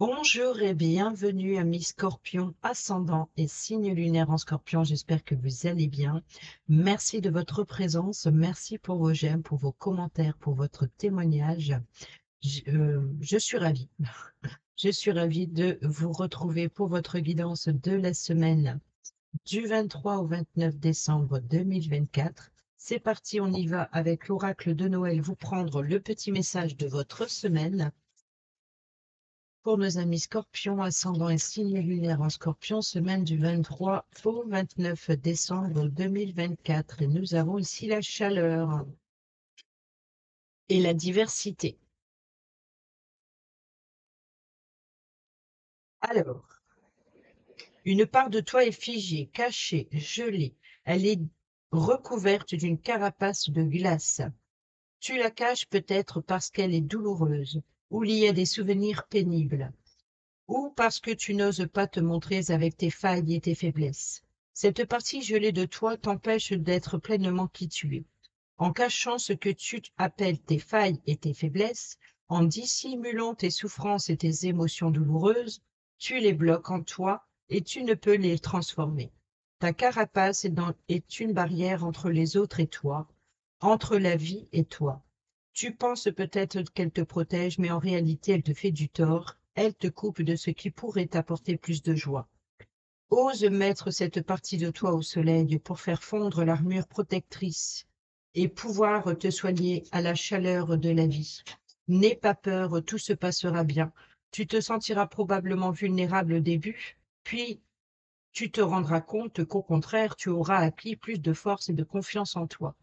Bonjour et bienvenue amis Scorpion, ascendant et signe lunaire en Scorpion. J'espère que vous allez bien. Merci de votre présence, merci pour vos j'aime, pour vos commentaires, pour votre témoignage. Je suis ravie. Je suis ravie de vous retrouver pour votre guidance de la semaine du 23 au 29 décembre 2024. C'est parti, on y va avec l'oracle de Noël, vous prendre le petit message de votre semaine. Pour nos amis Scorpions, ascendant et signe lunaire en Scorpion, semaine du 23 au 29 décembre 2024. Et nous avons ici la chaleur et la diversité. Alors, une part de toi est figée, cachée, gelée. Elle est recouverte d'une carapace de glace. Tu la caches peut-être parce qu'elle est douloureuse ou liée à des souvenirs pénibles, ou parce que tu n'oses pas te montrer avec tes failles et tes faiblesses. Cette partie gelée de toi t'empêche d'être pleinement qui tu es. En cachant ce que tu appelles tes failles et tes faiblesses, en dissimulant tes souffrances et tes émotions douloureuses, tu les bloques en toi et tu ne peux les transformer. Ta carapace est une barrière entre les autres et toi, entre la vie et toi. Tu penses peut-être qu'elle te protège, mais en réalité, elle te fait du tort. Elle te coupe de ce qui pourrait t'apporter plus de joie. Ose mettre cette partie de toi au soleil pour faire fondre l'armure protectrice et pouvoir te soigner à la chaleur de la vie. N'aie pas peur, tout se passera bien. Tu te sentiras probablement vulnérable au début, puis tu te rendras compte qu'au contraire, tu auras acquis plus de force et de confiance en toi.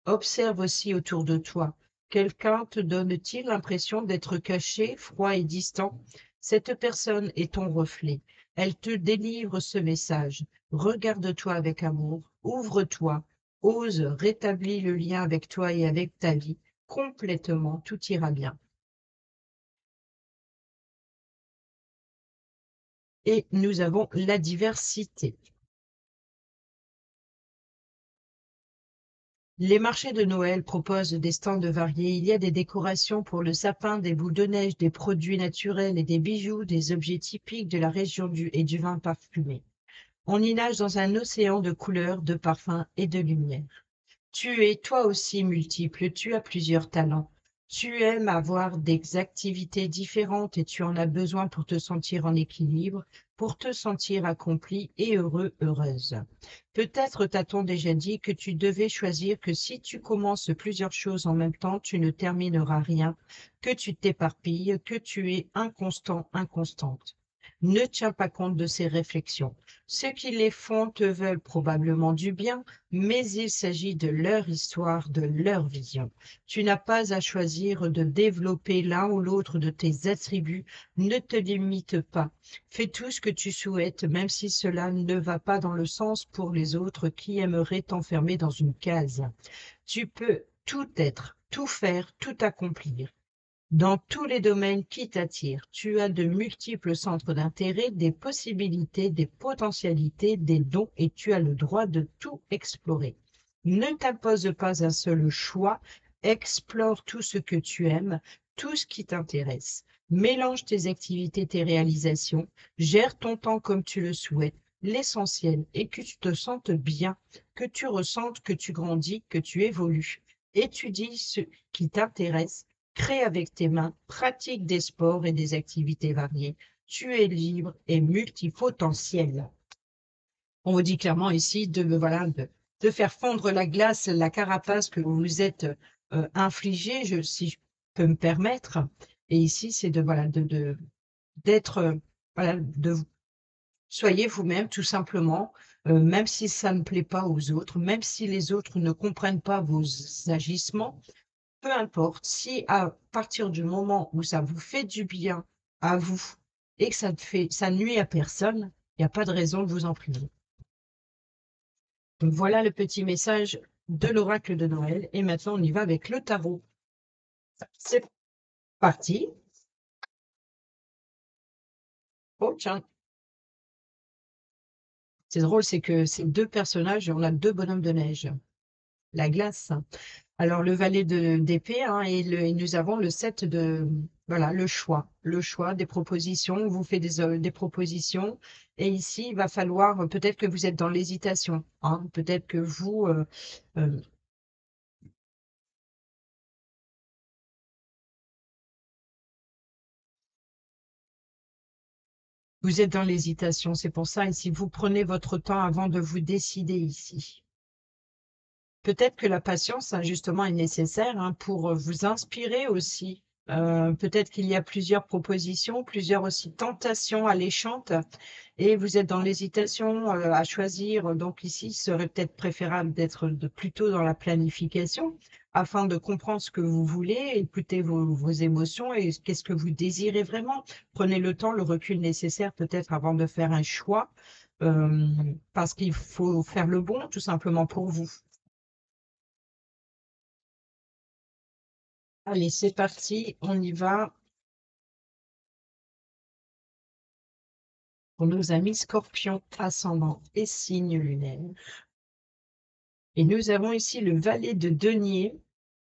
Observe aussi autour de toi. Quelqu'un te donne-t-il l'impression d'être caché, froid et distant? Cette personne est ton reflet. Elle te délivre ce message. Regarde-toi avec amour, ouvre-toi, ose, rétablis le lien avec toi et avec ta vie. Complètement, tout ira bien. Et nous avons la diversité. Les marchés de Noël proposent des stands variés. Il y a des décorations pour le sapin, des boules de neige, des produits naturels et des bijoux, des objets typiques de la région et du vin parfumé. On y nage dans un océan de couleurs, de parfums et de lumière. Tu es toi aussi multiple, tu as plusieurs talents. Tu aimes avoir des activités différentes et tu en as besoin pour te sentir en équilibre, pour te sentir accompli et heureux, heureuse. Peut-être t'a-t-on déjà dit que tu devais choisir que si tu commences plusieurs choses en même temps, tu ne termineras rien, que tu t'éparpilles, que tu es inconstant, inconstante. Ne tiens pas compte de ces réflexions. Ceux qui les font te veulent probablement du bien, mais il s'agit de leur histoire, de leur vision. Tu n'as pas à choisir de développer l'un ou l'autre de tes attributs. Ne te limite pas. Fais tout ce que tu souhaites, même si cela ne va pas dans le sens pour les autres qui aimeraient t'enfermer dans une case. Tu peux tout être, tout faire, tout accomplir. Dans tous les domaines qui t'attirent, tu as de multiples centres d'intérêt, des possibilités, des potentialités, des dons et tu as le droit de tout explorer. Ne t'impose pas un seul choix, explore tout ce que tu aimes, tout ce qui t'intéresse. Mélange tes activités, tes réalisations, gère ton temps comme tu le souhaites. L'essentiel est que tu te sentes bien, que tu ressentes que tu grandis, que tu évolues. Étudie ce qui t'intéresse. Crée avec tes mains, pratique des sports et des activités variées. Tu es libre et multipotentiel. On vous dit clairement ici de faire fondre la glace, la carapace que vous vous êtes infligée, si je peux me permettre. Et ici, c'est d'être, soyez vous-même tout simplement, même si ça ne plaît pas aux autres, même si les autres ne comprennent pas vos agissements, peu importe, si à partir du moment où ça vous fait du bien à vous et que ça nuit à personne, il n'y a pas de raison de vous en priver. Donc voilà le petit message de l'oracle de Noël. Et maintenant, on y va avec le tarot. C'est parti. Oh, tiens, c'est drôle, c'est que ces deux personnages, on a deux bonhommes de neige. La glace. Alors, le valet d'épée, hein, et nous avons le 7 de, voilà, le choix des propositions. On vous fait des propositions. Et ici, il va falloir, peut-être que vous êtes dans l'hésitation, hein, peut-être que euh, vous êtes dans l'hésitation. C'est pour ça, ici, vous prenez votre temps avant de vous décider ici. Peut-être que la patience, hein, justement, est nécessaire, hein, pour vous inspirer aussi. Peut-être qu'il y a plusieurs propositions, plusieurs aussi tentations alléchantes, et vous êtes dans l'hésitation à choisir. Donc ici, il serait peut-être préférable d'être plutôt dans la planification afin de comprendre ce que vous voulez, écouter vos émotions et qu'est-ce que vous désirez vraiment. Prenez le temps, le recul nécessaire peut-être avant de faire un choix, euh, parce qu'il faut faire le bon tout simplement pour vous. Allez, c'est parti, on y va pour nos amis scorpions, ascendant et signe lunaire. Et nous avons ici le valet de denier.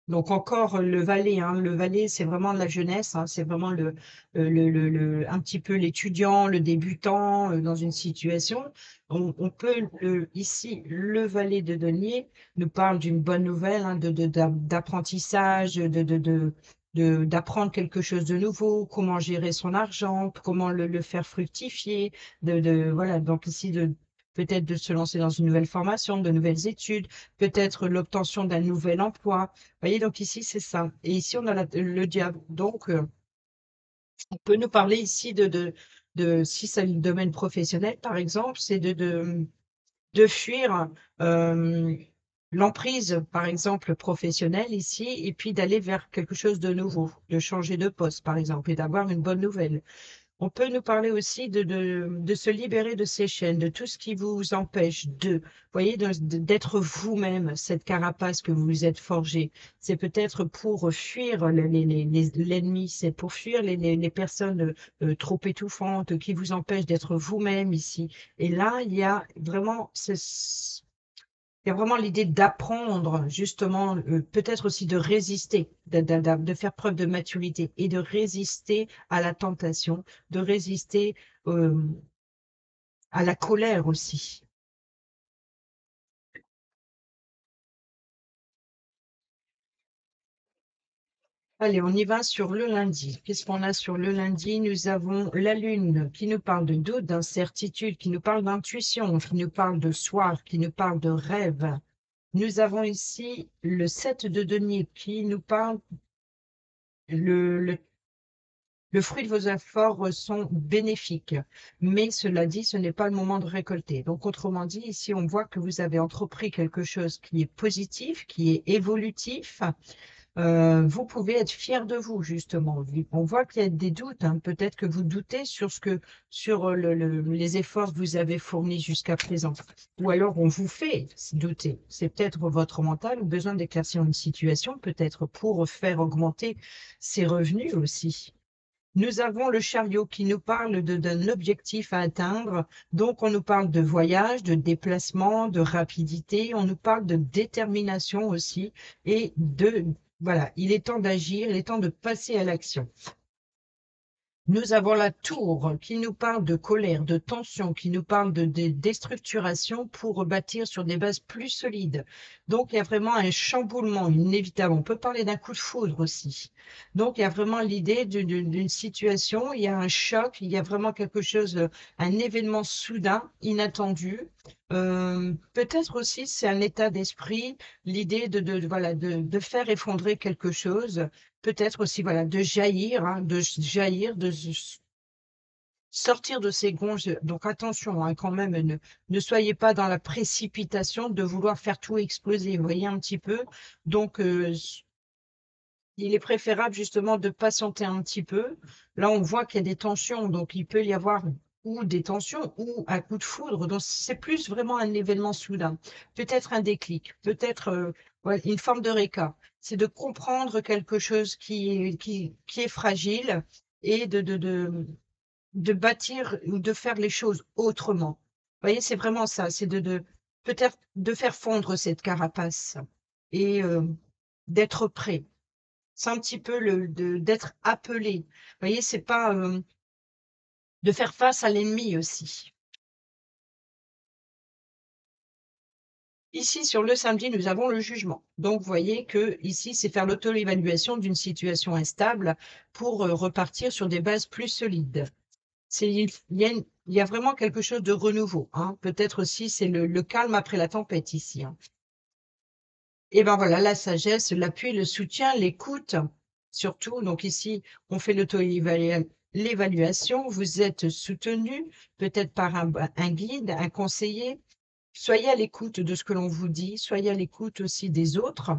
Donc encore le valet, hein. Le valet, c'est vraiment de la jeunesse, hein. C'est vraiment un petit peu l'étudiant, le débutant dans une situation. On peut, ici, le valet de denier nous parle d'une bonne nouvelle, hein, d'apprentissage, d'apprendre quelque chose de nouveau, comment gérer son argent, comment le faire fructifier, voilà, donc ici, peut-être de se lancer dans une nouvelle formation, de nouvelles études, peut-être l'obtention d'un nouvel emploi. Vous voyez, donc ici, c'est ça. Et ici, on a le diable. Donc, on peut nous parler ici si c'est le domaine professionnel, par exemple, c'est de fuir euh, l'emprise, par exemple, professionnelle ici, et puis d'aller vers quelque chose de nouveau, de changer de poste, par exemple, et d'avoir une bonne nouvelle. On peut nous parler aussi de se libérer de ces chaînes, de tout ce qui vous empêche voyez, d'être vous-même, cette carapace que vous vous êtes forgée. C'est peut-être pour fuir l'ennemi, c'est pour fuir les personnes trop étouffantes qui vous empêchent d'être vous-même ici. Et là, il y a vraiment l'idée d'apprendre, justement, peut-être aussi de résister, de faire preuve de maturité et de résister à la tentation, de résister euh, à la colère aussi. Allez, on y va sur le lundi. Qu'est-ce qu'on a sur le lundi? Nous avons la lune qui nous parle de doute, d'incertitude, qui nous parle d'intuition, qui nous parle de soir, qui nous parle de rêve. Nous avons ici le 7 de denier qui nous parle le Le fruit de vos efforts sont bénéfiques, mais cela dit, ce n'est pas le moment de récolter. Donc, autrement dit, ici, on voit que vous avez entrepris quelque chose qui est positif, qui est évolutif. Vous pouvez être fier de vous, justement. On voit qu'il y a des doutes, hein. Peut-être que vous doutez sur les efforts que vous avez fournis jusqu'à présent. Ou alors, on vous fait douter. C'est peut-être votre mental ou besoin d'éclaircir une situation, peut-être pour faire augmenter ses revenus aussi. Nous avons le chariot qui nous parle d'un objectif à atteindre. Donc, on nous parle de voyage, de déplacement, de rapidité. On nous parle de détermination aussi. Voilà, il est temps d'agir, il est temps de passer à l'action. Nous avons la tour qui nous parle de colère, de tension, qui nous parle de déstructuration pour bâtir sur des bases plus solides. Donc, il y a vraiment un chamboulement inévitable. On peut parler d'un coup de foudre aussi. Donc, il y a vraiment l'idée d'une situation, il y a un choc, il y a vraiment quelque chose, un événement soudain, inattendu. Peut-être aussi, c'est un état d'esprit, l'idée voilà, de faire effondrer quelque chose, peut-être aussi, voilà, de jaillir, hein, sortir de ses gonds. Donc attention, hein, quand même, ne soyez pas dans la précipitation de vouloir faire tout exploser. Vous voyez un petit peu. Donc, il est préférable justement de patienter un petit peu. Là, on voit qu'il y a des tensions, donc il peut y avoir ou des tensions ou un coup de foudre. Donc, c'est plus vraiment un événement soudain. Peut-être un déclic, peut-être ouais, une forme de réca. C'est de comprendre quelque chose qui est fragile et de bâtir ou de faire les choses autrement. Vous voyez, c'est vraiment ça. C'est peut-être de faire fondre cette carapace. Et d'être prêt. C'est un petit peu d'être appelé. Vous voyez, c'est pas de faire face à l'ennemi aussi. Ici, sur le samedi, nous avons le jugement. Donc, vous voyez que ici, c'est faire l'auto-évaluation d'une situation instable pour repartir sur des bases plus solides. Il y a vraiment quelque chose de renouveau, hein. Peut-être aussi, c'est le calme après la tempête ici, hein. Et ben voilà, la sagesse, l'appui, le soutien, l'écoute, surtout. Donc ici, on fait l'évaluation. Vous êtes soutenu, peut-être par un guide, un conseiller. Soyez à l'écoute de ce que l'on vous dit, soyez à l'écoute aussi des autres.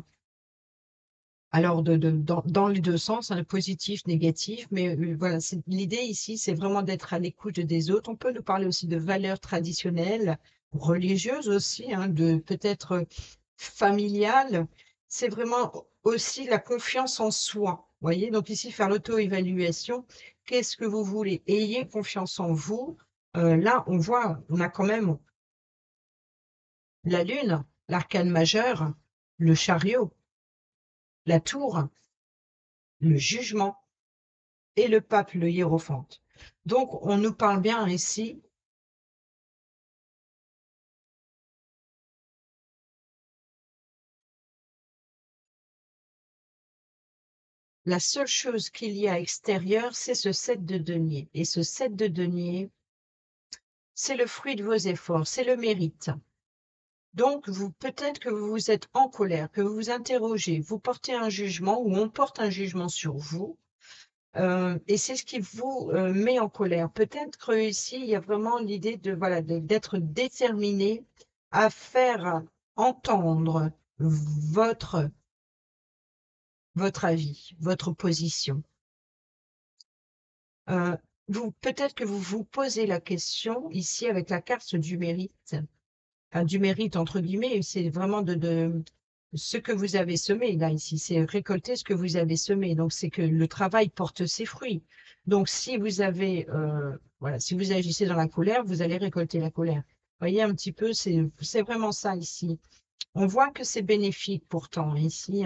Alors, dans les deux sens, hein, positif, négatif, mais voilà, l'idée ici, c'est vraiment d'être à l'écoute des autres. On peut nous parler aussi de valeurs traditionnelles, religieuses aussi, hein, de peut-être familiales. C'est vraiment aussi la confiance en soi. Vous voyez, donc ici, faire l'auto-évaluation. Qu'est-ce que vous voulez? Ayez confiance en vous. Là, on voit, on a quand même la lune, l'arcane majeur, le chariot, la tour, le jugement et le pape, le hiérophante. Donc, on nous parle bien ici. La seule chose qu'il y a extérieure, c'est ce 7 de denier. Et ce 7 de denier, c'est le fruit de vos efforts, c'est le mérite. Donc, peut-être que vous vous êtes en colère, que vous vous interrogez, vous portez un jugement ou on porte un jugement sur vous. Et c'est ce qui vous met en colère. Peut-être qu'ici, il y a vraiment l'idée voilà, d'être déterminé à faire entendre votre, votre avis, votre position. Peut-être que vous vous posez la question ici avec la carte du mérite, enfin, du mérite entre guillemets, c'est vraiment de ce que vous avez semé là ici, c'est récolter ce que vous avez semé. Donc c'est que le travail porte ses fruits. Donc si vous avez voilà, si vous agissez dans la colère, vous allez récolter la colère. Vous voyez un petit peu, c'est vraiment ça ici. On voit que c'est bénéfique pourtant ici,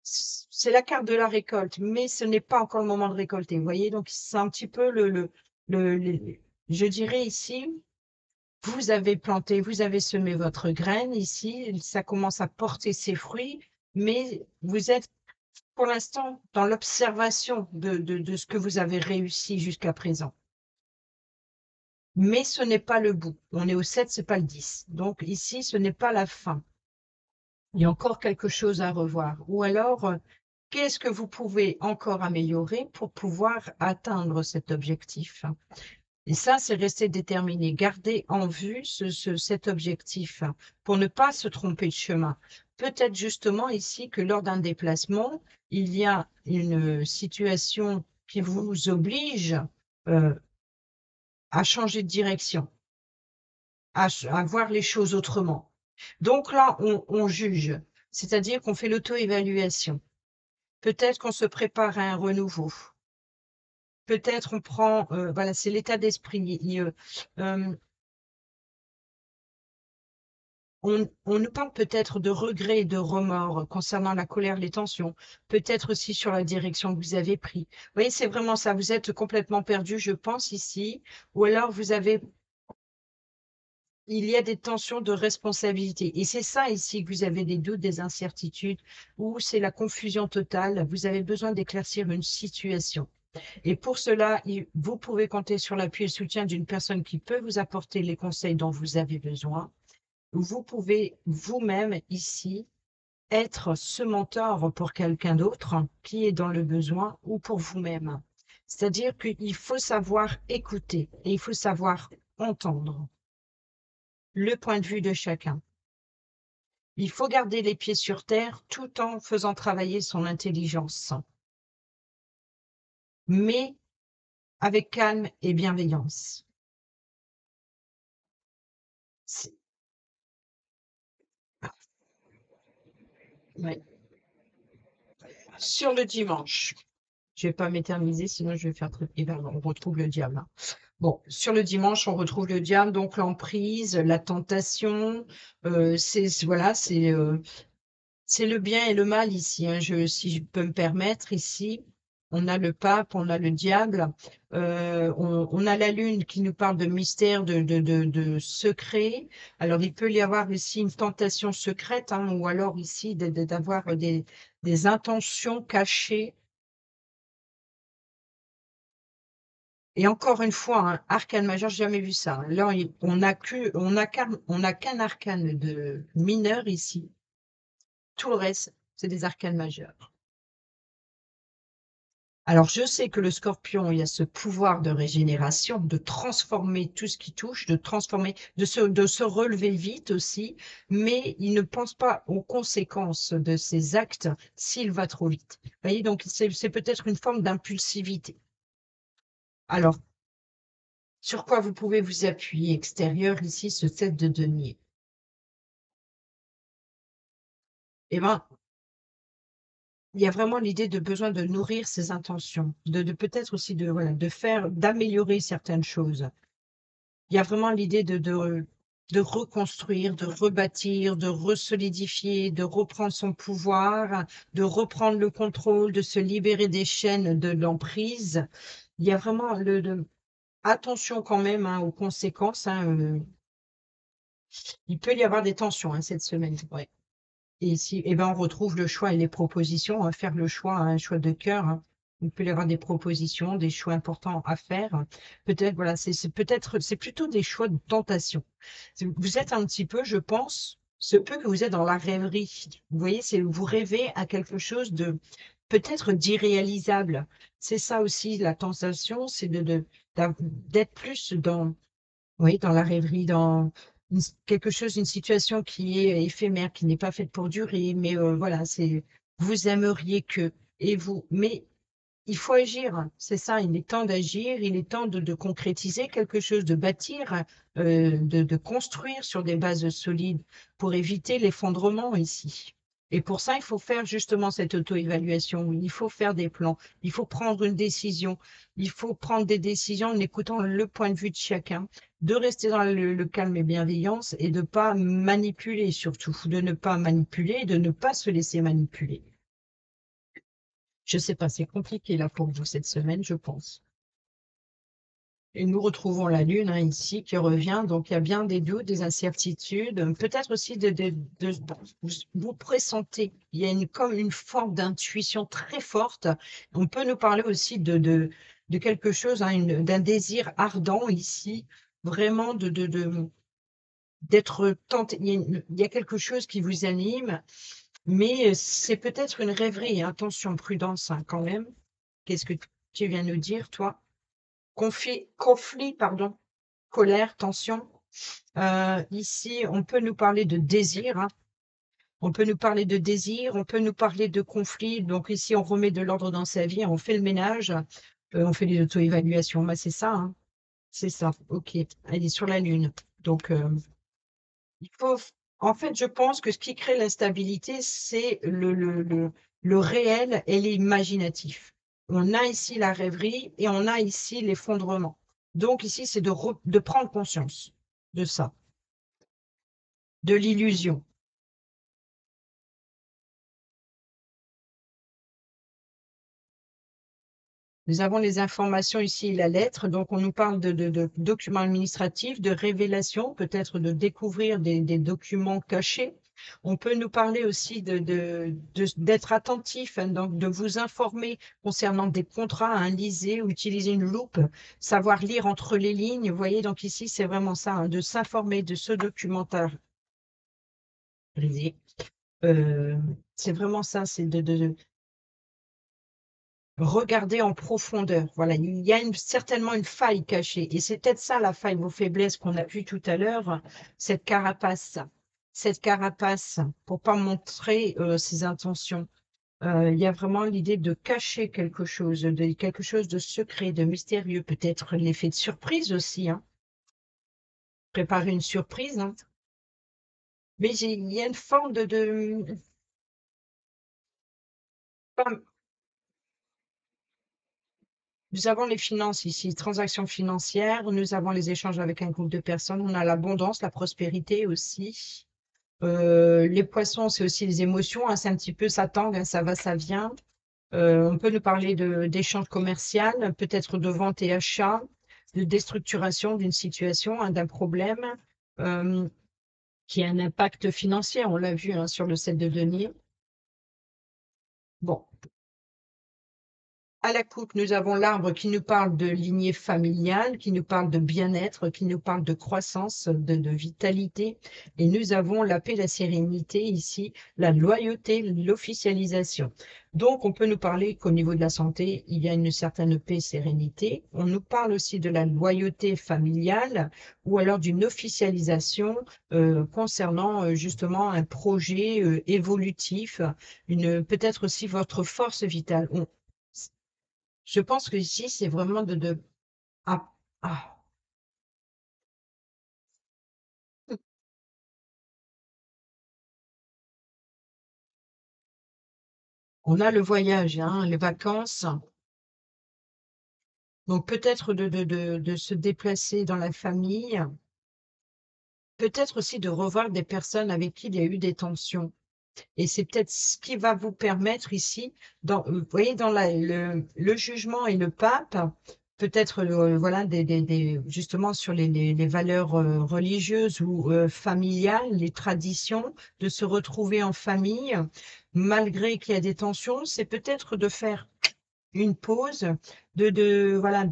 c'est la carte de la récolte, mais ce n'est pas encore le moment de récolter. Vous voyez, donc c'est un petit peu je dirais ici, vous avez planté, vous avez semé votre graine ici, ça commence à porter ses fruits, mais vous êtes pour l'instant dans l'observation de ce que vous avez réussi jusqu'à présent. Mais ce n'est pas le bout. On est au 7, c'est pas le 10. Donc ici, ce n'est pas la fin. Il y a encore quelque chose à revoir. Ou alors, qu'est-ce que vous pouvez encore améliorer pour pouvoir atteindre cet objectif? Et ça, c'est rester déterminé, garder en vue cet objectif pour ne pas se tromper de chemin. Peut-être justement ici que lors d'un déplacement, il y a une situation qui vous oblige euh, à changer de direction, à voir les choses autrement. Donc là, on juge, c'est-à-dire qu'on fait l'auto-évaluation. Peut-être qu'on se prépare à un renouveau. Peut-être on prend, voilà, c'est l'état d'esprit. On nous parle peut-être de regrets et de remords concernant la colère, les tensions, peut-être aussi sur la direction que vous avez prise. Vous voyez, c'est vraiment ça. Vous êtes complètement perdu, je pense, ici. Ou alors il y a des tensions de responsabilité. Et c'est ça ici que vous avez des doutes, des incertitudes, ou c'est la confusion totale. Vous avez besoin d'éclaircir une situation. Et pour cela, vous pouvez compter sur l'appui et le soutien d'une personne qui peut vous apporter les conseils dont vous avez besoin. Vous pouvez vous-même ici être ce mentor pour quelqu'un d'autre qui est dans le besoin ou pour vous-même. C'est-à-dire qu'il faut savoir écouter et il faut savoir entendre le point de vue de chacun. Il faut garder les pieds sur terre tout en faisant travailler son intelligence, mais avec calme et bienveillance. Ouais. Sur le dimanche, je vais pas m'éterniser, sinon je vais faire trop. Et ben, on retrouve le diable, hein. Bon, sur le dimanche, on retrouve le diable, donc l'emprise, la tentation. Voilà, C'est le bien et le mal ici, hein. Si je peux me permettre, ici, on a le pape, on a le diable, on a la lune qui nous parle de mystère, de secret. Alors, il peut y avoir ici une tentation secrète, hein, ou alors ici d'avoir des intentions cachées. Et encore une fois, un arcane majeur, j'ai jamais vu ça, hein. Là, on a qu'un arcane de mineur ici. Tout le reste, c'est des arcanes majeurs. Alors, je sais que le scorpion, il a ce pouvoir de régénération, de transformer tout ce qui touche, de transformer, de se relever vite aussi, mais il ne pense pas aux conséquences de ses actes s'il va trop vite. Vous voyez, donc c'est peut-être une forme d'impulsivité. Alors, sur quoi vous pouvez vous appuyer extérieur ici, ce 7 de denier? Eh ben, il y a vraiment l'idée de besoin de nourrir ses intentions, de peut-être aussi de, voilà, d'améliorer certaines choses. Il y a vraiment l'idée de reconstruire, de rebâtir, de resolidifier, de reprendre son pouvoir, de reprendre le contrôle, de se libérer des chaînes de l'emprise. Il y a vraiment attention quand même, hein, aux conséquences, hein, il peut y avoir des tensions, hein, cette semaine. Ouais. Et ici, eh ben, on retrouve le choix et les propositions, à faire le choix, hein, un choix de cœur, hein. Il peut y avoir des propositions, des choix importants à faire. Peut-être, voilà, c'est plutôt des choix de tentation. Vous êtes un petit peu, je pense, ce peu que vous êtes dans la rêverie. Vous voyez, vous rêvez à quelque chose de peut-être d'irréalisable. C'est ça aussi la tentation, c'est d'être plus dans, oui, dans la rêverie, dans quelque chose, une situation qui est éphémère, qui n'est pas faite pour durer, mais voilà, vous aimeriez que, et vous, mais il faut agir, c'est ça, il est temps d'agir, il est temps de concrétiser quelque chose, de bâtir, de construire sur des bases solides pour éviter l'effondrement ici. Et pour ça, il faut faire justement cette auto-évaluation, il faut faire des plans, il faut prendre une décision, il faut prendre des décisions en écoutant le point de vue de chacun, de rester dans le calme et bienveillance et de ne pas manipuler surtout, de ne pas manipuler, de ne pas se laisser manipuler. Je sais pas, c'est compliqué là pour vous cette semaine, je pense. Et nous retrouvons la Lune, hein, ici qui revient, donc il y a bien des doutes, des incertitudes, peut-être aussi vous pressentez, il y a comme une forme d'intuition très forte. On peut nous parler aussi de quelque chose, hein, d'un désir ardent ici, vraiment d'être tenté. Il y a quelque chose qui vous anime, mais c'est peut-être une rêverie. Attention, prudence, hein, quand même. Qu'est-ce que tu viens nous dire, toi? Conflit, pardon, colère, tension. Ici, on peut nous parler de désir, hein. On peut nous parler de désir, on peut nous parler de conflit. Donc ici, on remet de l'ordre dans sa vie, on fait le ménage, on fait des auto-évaluations. Bah, c'est ça, hein. C'est ça. OK. Elle est sur la lune. Donc, il faut, en fait, je pense que ce qui crée l'instabilité, c'est le réel et l'imaginatif. On a ici la rêverie et on a ici l'effondrement. Donc ici, c'est de prendre conscience de ça, de l'illusion. Nous avons les informations ici, la lettre, donc on nous parle de documents administratifs, de révélations, peut-être de découvrir des documents cachés. On peut nous parler aussi d'être attentif, hein, donc de vous informer concernant des contrats, hein, lisez ou utiliser une loupe, savoir lire entre les lignes. Vous voyez, donc ici, c'est vraiment ça, hein, de s'informer, de se documenter. Euh, c'est vraiment ça, c'est de regarder en profondeur. Voilà, il y a certainement une faille cachée. Et c'est peut-être ça la faille, vos faiblesses qu'on a vues tout à l'heure, cette carapace. Cette carapace pour pas montrer ses intentions. Il y a vraiment l'idée de cacher quelque chose de secret, de mystérieux, peut-être l'effet de surprise aussi, hein. Préparer une surprise, hein. Mais il y a une forme pas- nous avons les finances ici, transactions financières, nous avons les échanges avec un groupe de personnes, on a l'abondance, la prospérité aussi. Les poissons, c'est aussi les émotions, hein, c'est un petit peu ça tangue, hein, ça va, ça vient. On peut nous parler d'échange commercial, peut-être de vente et achat, de déstructuration d'une situation, hein, d'un problème, euh, qui a un impact financier, on l'a vu, hein, sur le set de denier. Bon, à la coupe, nous avons l'arbre qui nous parle de lignée familiale, qui nous parle de bien-être, qui nous parle de croissance, de vitalité. Et nous avons la paix, la sérénité ici, la loyauté, l'officialisation. Donc, on peut nous parler qu'au niveau de la santé, il y a une certaine paix, sérénité. On nous parle aussi de la loyauté familiale ou alors d'une officialisation concernant justement un projet évolutif, peut-être aussi votre force vitale. Je pense que ici, c'est vraiment ah, ah. On a le voyage, hein, les vacances. Donc peut-être de se déplacer dans la famille, peut-être aussi de revoir des personnes avec qui il y a eu des tensions. Et c'est peut-être ce qui va vous permettre ici, vous voyez, dans le jugement et le pape, peut-être voilà, justement sur les valeurs religieuses ou familiales, les traditions, de se retrouver en famille, malgré qu'il y a des tensions, c'est peut-être de faire une pause, voilà,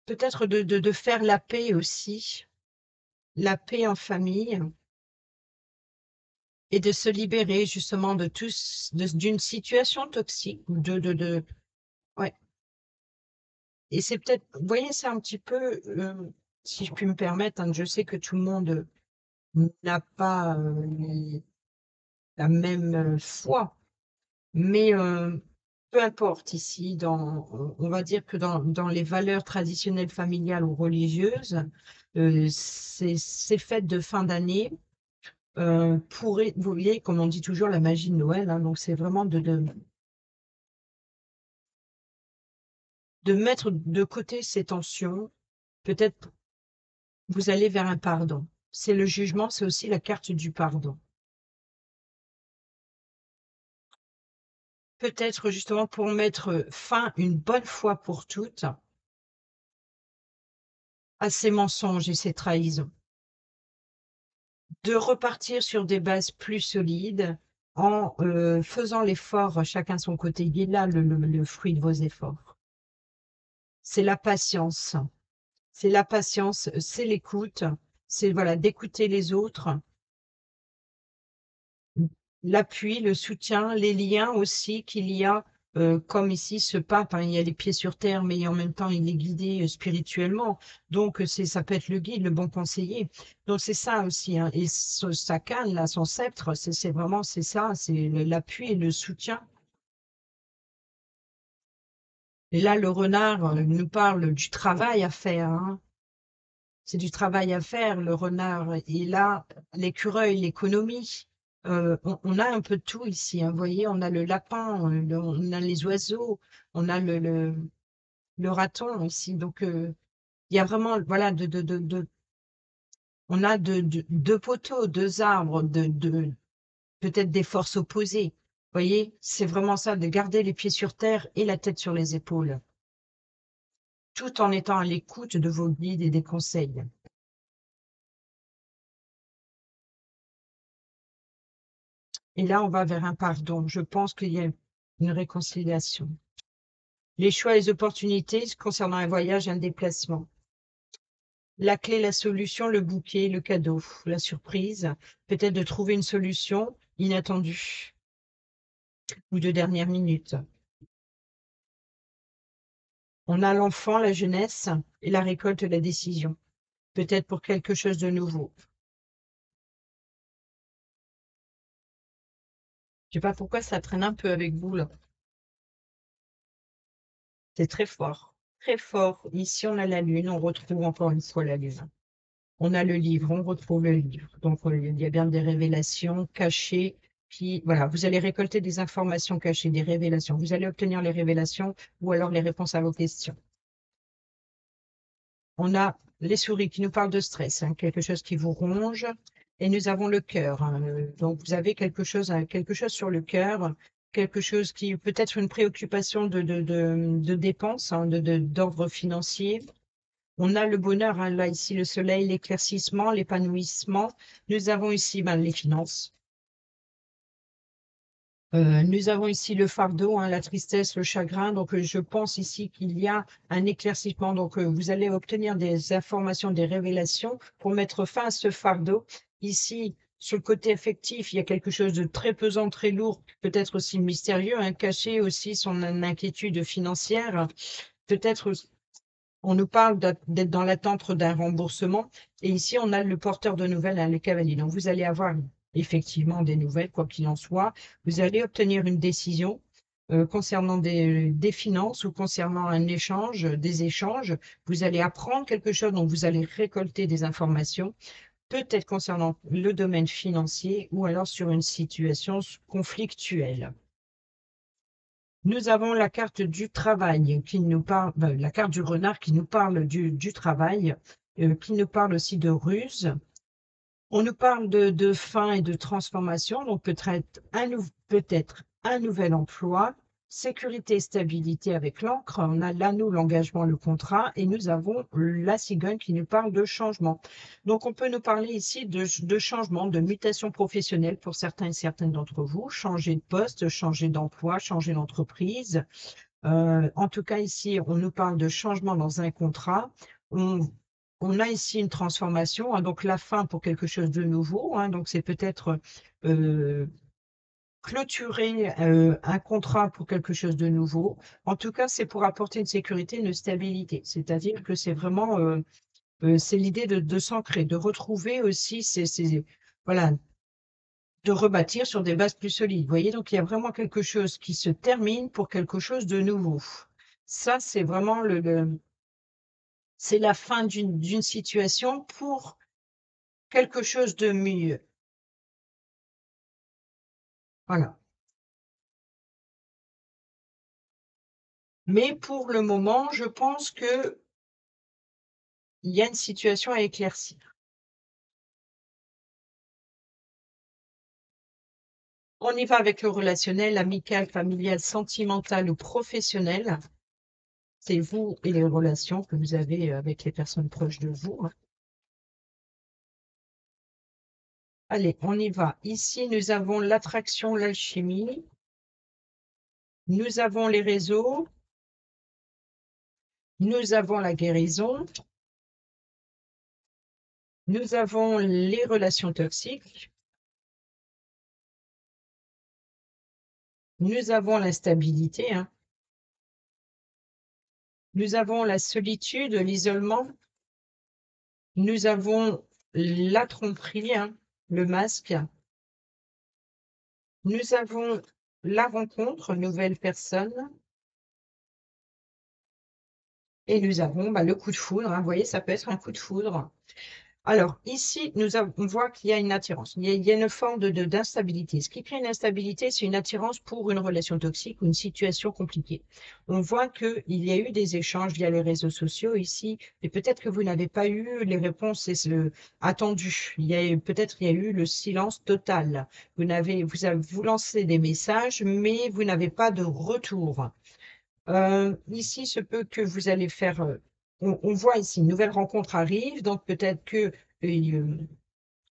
peut-être de faire la paix aussi, la paix en famille et de se libérer justement d'une situation toxique ouais. Et c'est peut-être, vous voyez, c'est un petit peu, si je puis me permettre, hein, je sais que tout le monde n'a pas la même foi, mais peu importe ici, on va dire que dans les valeurs traditionnelles familiales ou religieuses, ces fêtes de fin d'année pourraient, vous voyez, comme on dit toujours, la magie de Noël, hein, donc c'est vraiment de mettre de côté ces tensions, peut-être vous allez vers un pardon. C'est le jugement, c'est aussi la carte du pardon. Peut-être justement pour mettre fin une bonne fois pour toutes à ces mensonges et ces trahisons. De repartir sur des bases plus solides en faisant l'effort chacun son côté. Il est là le fruit de vos efforts. C'est la patience. C'est la patience, c'est l'écoute, c'est voilà, d'écouter les autres, l'appui, le soutien, les liens aussi qu'il y a, comme ici ce pape, hein, il a les pieds sur terre, mais en même temps il est guidé spirituellement. Donc ça peut être le guide, le bon conseiller. Donc c'est ça aussi, hein. Et sa canne, là, son sceptre, c'est vraiment c'est ça, c'est l'appui et le soutien. Et là, le renard nous parle du travail à faire, hein. C'est du travail à faire, le renard. Et là, l'écureuil, l'économie. On a un peu de tout ici, hein. Vous voyez, on a le lapin, on a les oiseaux, on a le raton ici. Donc, il y a vraiment, voilà, on a deux poteaux, deux arbres, peut-être des forces opposées. Vous voyez, c'est vraiment ça, de garder les pieds sur terre et la tête sur les épaules, tout en étant à l'écoute de vos guides et des conseils. Et là, on va vers un pardon. Je pense qu'il y a une réconciliation. Les choix et les opportunités concernant un voyage, un déplacement. La clé, la solution, le bouquet, le cadeau, la surprise, peut-être de trouver une solution inattendue ou de dernière minute. On a l'enfant, la jeunesse et la récolte, la décision. Peut-être pour quelque chose de nouveau. Je sais pas pourquoi ça traîne un peu avec vous là. C'est très fort. Très fort. Ici, on a la lune, on retrouve encore une fois la lune. On a le livre, on retrouve le livre. Donc, il y a bien des révélations cachées. Puis, voilà, vous allez récolter des informations cachées, des révélations. Vous allez obtenir les révélations ou alors les réponses à vos questions. On a les souris qui nous parlent de stress, hein, quelque chose qui vous ronge. Et nous avons le cœur, hein, donc vous avez quelque chose sur le cœur, quelque chose qui peut être une préoccupation de dépenses, hein, d'ordre financier. On a le bonheur, hein, là, ici, le soleil, l'éclaircissement, l'épanouissement. Nous avons ici les finances. Nous avons ici le fardeau, hein, la tristesse, le chagrin. Donc, je pense ici qu'il y a un éclaircissement. Donc, vous allez obtenir des informations, des révélations pour mettre fin à ce fardeau. Ici, sur le côté affectif, il y a quelque chose de très pesant, très lourd, peut-être aussi mystérieux, hein, caché aussi son inquiétude financière. Peut-être on nous parle d'être dans l'attente d'un remboursement. Et ici, on a le porteur de nouvelles, hein, le cavalier. Donc, vous allez avoir effectivement des nouvelles, quoi qu'il en soit. Vous allez obtenir une décision concernant des finances ou concernant un échange, des échanges. Vous allez apprendre quelque chose, donc vous allez récolter des informations, peut-être concernant le domaine financier ou alors sur une situation conflictuelle. Nous avons la carte du travail qui nous parle, la carte du renard qui nous parle du travail, qui nous parle aussi de ruse. On nous parle de fin et de transformation, donc peut-être un nouvel emploi, sécurité et stabilité avec l'encre. On a l'anneau, l'engagement, le contrat, et nous avons la cigogne qui nous parle de changement. Donc, on peut nous parler ici de changement, de mutation professionnelle pour certains et certaines d'entre vous, changer de poste, changer d'emploi, changer d'entreprise. En tout cas, ici, on nous parle de changement dans un contrat. On a ici une transformation, hein, donc la fin pour quelque chose de nouveau. Hein, donc, c'est peut-être clôturer un contrat pour quelque chose de nouveau. En tout cas, c'est pour apporter une sécurité, une stabilité. C'est-à-dire que c'est vraiment, c'est l'idée de s'ancrer, de retrouver aussi voilà, de rebâtir sur des bases plus solides. Vous voyez, donc il y a vraiment quelque chose qui se termine pour quelque chose de nouveau. Ça, c'est vraiment c'est la fin d'une situation pour quelque chose de mieux. Voilà. Mais pour le moment, je pense que il y a une situation à éclaircir. On y va avec le relationnel, amical, familial, sentimental ou professionnel. C'est vous et les relations que vous avez avec les personnes proches de vous. Hein. Allez, on y va. Ici, nous avons l'attraction, l'alchimie. Nous avons les réseaux. Nous avons la guérison. Nous avons les relations toxiques. Nous avons l'instabilité. Hein. Nous avons la solitude, l'isolement. Nous avons la tromperie, hein, le masque. Nous avons la rencontre, nouvelle personne. Et nous avons le coup de foudre. Hein. Vous voyez, ça peut être un coup de foudre. Alors, ici, on voit qu'il y a une attirance. Il y a une forme d'instabilité. Ce qui crée une instabilité, c'est une attirance pour une relation toxique ou une situation compliquée. On voit qu'il y a eu des échanges via les réseaux sociaux ici, et peut-être que vous n'avez pas eu les réponses attendues. Peut-être il y a eu le silence total. Vous lancez des messages, mais vous n'avez pas de retour. Ici, ce peut que vous allez faire, on voit ici une nouvelle rencontre arrive, donc peut-être que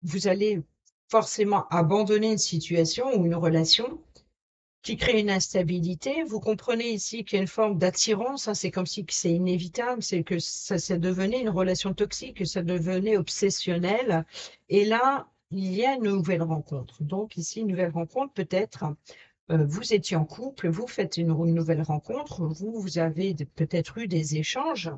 vous allez forcément abandonner une situation ou une relation qui crée une instabilité. Vous comprenez ici qu'il y a une forme d'attirance, hein, c'est comme si c'est inévitable, c'est que ça devenait une relation toxique, que ça devenait obsessionnel. Et là, il y a une nouvelle rencontre. Donc ici, une nouvelle rencontre peut-être vous étiez en couple, vous faites une nouvelle rencontre, vous avez peut-être eu des échanges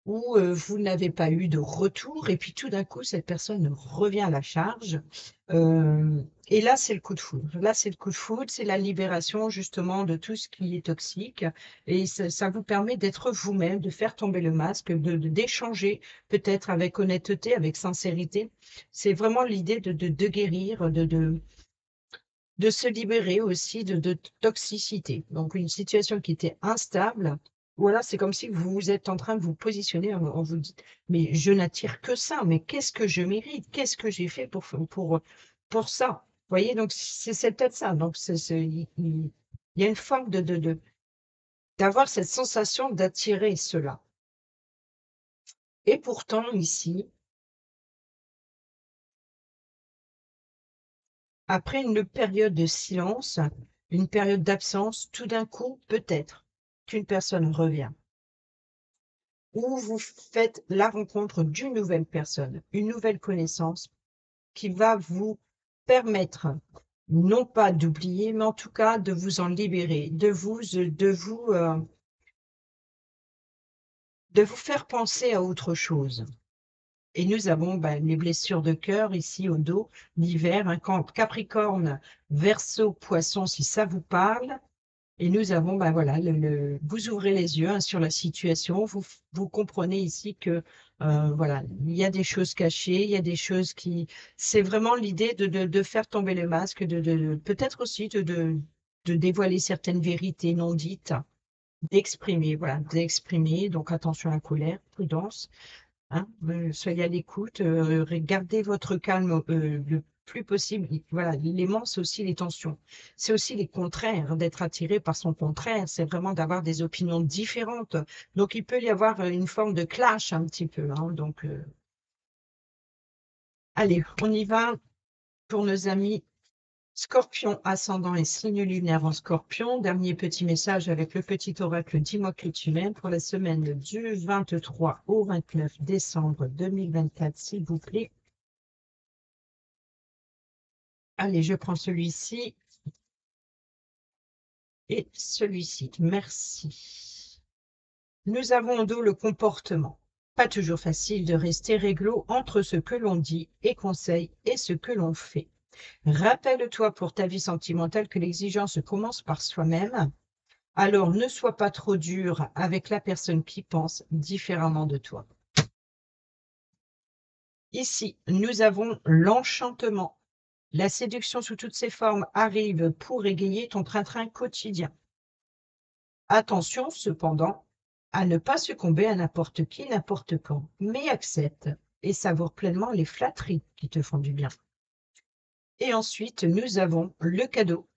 où vous n'avez pas eu de retour, et puis tout d'un coup, cette personne revient à la charge. Et là, c'est le coup de foudre. Là, c'est le coup de foudre, c'est la libération justement de tout ce qui est toxique. Et ça vous permet d'être vous-même, de faire tomber le masque, d'échanger peut-être avec honnêteté, avec sincérité. C'est vraiment l'idée de guérir, de se libérer aussi de toxicité. Donc une situation qui était instable, Voilà, c'est comme si vous êtes en train de vous positionner, on vous dit: «Mais je n'attire que ça, mais qu'est-ce que je mérite? Qu'est-ce que j'ai fait pour ça?» Vous voyez? Donc c'est peut-être ça, donc c'est il y a une forme d'avoir cette sensation d'attirer cela et pourtant ici, après une période de silence, une période d'absence, tout d'un coup, peut-être qu'une personne revient ou vous faites la rencontre d'une nouvelle personne, une nouvelle connaissance qui va vous permettre, non pas d'oublier, mais en tout cas de vous en libérer, de vous faire penser à autre chose. Et nous avons, les blessures de cœur ici au dos, l'hiver, un Capricorne, Verseau, Poisson, si ça vous parle. Et nous avons, voilà, vous ouvrez les yeux, hein, sur la situation, vous comprenez ici que, voilà, il y a des choses cachées, il y a des choses qui c'est vraiment l'idée de faire tomber le masque, peut-être aussi de dévoiler certaines vérités non dites, d'exprimer, voilà, d'exprimer, donc attention à la colère, prudence. Hein, soyez à l'écoute, gardez votre calme, le plus possible. Voilà, l'aimant, c'est aussi les tensions. C'est aussi les contraires, d'être attiré par son contraire. C'est vraiment d'avoir des opinions différentes. Donc, il peut y avoir une forme de clash un petit peu. Hein, donc, allez, on y va pour nos amis Scorpion, ascendant et signe lunaire en Scorpion. Dernier petit message avec le petit oracle Dis-moi que tu m'aimes pour la semaine du 23 au 29 décembre 2024, s'il vous plaît. Allez, je prends celui-ci et celui-ci. Merci. Nous avons en dos le comportement. Pas toujours facile de rester réglo entre ce que l'on dit et conseille et ce que l'on fait. Rappelle-toi pour ta vie sentimentale que l'exigence commence par soi-même. Alors ne sois pas trop dur avec la personne qui pense différemment de toi. Ici, nous avons l'enchantement. La séduction sous toutes ses formes arrive pour égayer ton train-train quotidien. Attention cependant à ne pas succomber à n'importe qui, n'importe quand, mais accepte et savoure pleinement les flatteries qui te font du bien. Et ensuite, nous avons le cadeau.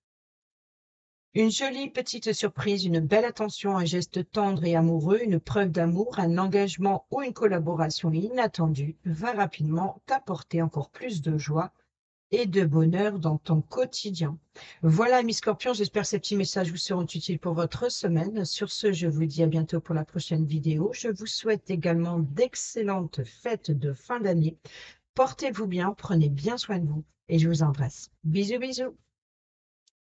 Une jolie petite surprise, une belle attention, un geste tendre et amoureux, une preuve d'amour, un engagement ou une collaboration inattendue va rapidement t'apporter encore plus de joie et de bonheur dans ton quotidien. Voilà, mes scorpions, j'espère que ces petits messages vous seront utiles pour votre semaine. Sur ce, je vous dis à bientôt pour la prochaine vidéo. Je vous souhaite également d'excellentes fêtes de fin d'année. Portez-vous bien, prenez bien soin de vous et je vous embrasse. Bisous, bisous.